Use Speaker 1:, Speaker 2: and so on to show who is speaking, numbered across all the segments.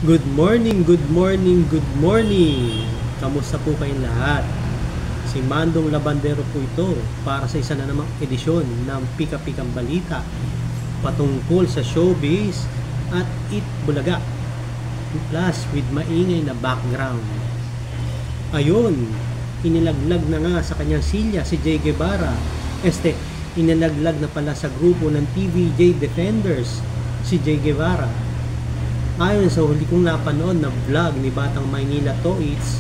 Speaker 1: Good morning, good morning, good morning! Kamusta po kayong lahat? Si Mandong Labandero po ito para sa isa na namang edisyon ng Pika-Pikang Balita patungkol sa showbiz at Eat Bulaga plus with maingay na background. Ayun, inilaglag na nga sa kanyang silya si Jay Guevara. Inilaglag na pala sa grupo ng TVJ Defenders si Jay Guevara. Ayon sa huli kong napanood na vlog ni Batang Maynila Toits,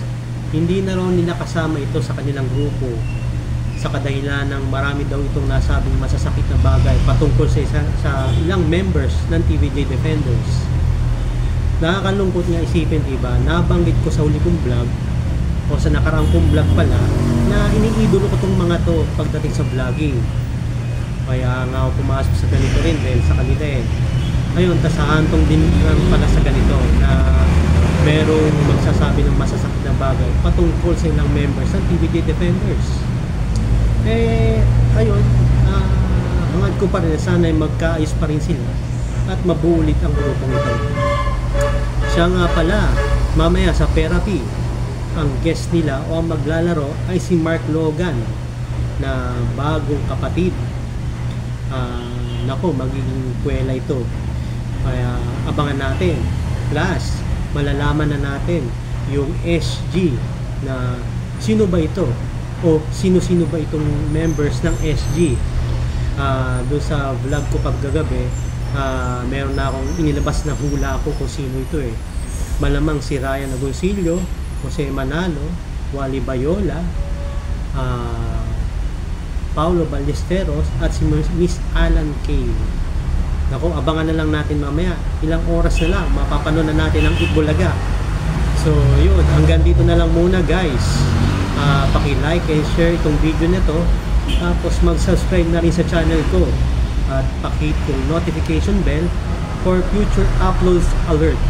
Speaker 1: hindi na raw nila kasama ito sa kanilang grupo sa kadahilan ng marami daw itong nasabing masasakit na bagay patungkol sa ilang members ng TVJ Defenders. Nakakalungkot nga isipin, diba? Nabanggit ko sa huli kong vlog o sa nakaraang kong vlog pala na iniidolo ko tong mga to pagdating sa vlogging. Kaya nga ako pumasok sa ganito rin dahil sa kanila Ayun, tasahantong din lang pala sa ganito na merong magsasabi ng masasakit na bagay patungkol sa ilang members ng TVJ Defenders. Ayun, hangad ko pa rin sana ay magkaayos pa rin sila at mabulit ang grupong ito. Siya nga pala, mamaya sa therapy, ang guest nila o ang maglalaro ay si Mark Logan na bagong kapatid. Nako, magiging kwela ito. Kaya abangan natin. Plus, malalaman na natin yung SG na sino ba ito o sino-sino ba itong members ng SG. Doon sa vlog ko pagkagabi, meron na akong inilabas na hula ko kung sino ito Malamang si Ryan Agoncillo, Jose Manalo, Wally Bayola, Paulo Ballesteros at si Miss Alan Kay. Nako, abangan na lang natin mamaya. Ilang oras na lang, mapapanood na natin ang Eat Bulaga. So, yun. Hanggang dito na lang muna, guys. Paki-like and share itong video na to. Tapos, mag-subscribe na rin sa channel ko. At paki-hit yung notification bell for future uploads alert.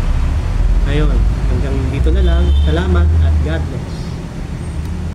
Speaker 1: Ayun. Hanggang dito na lang. Salamat at God bless.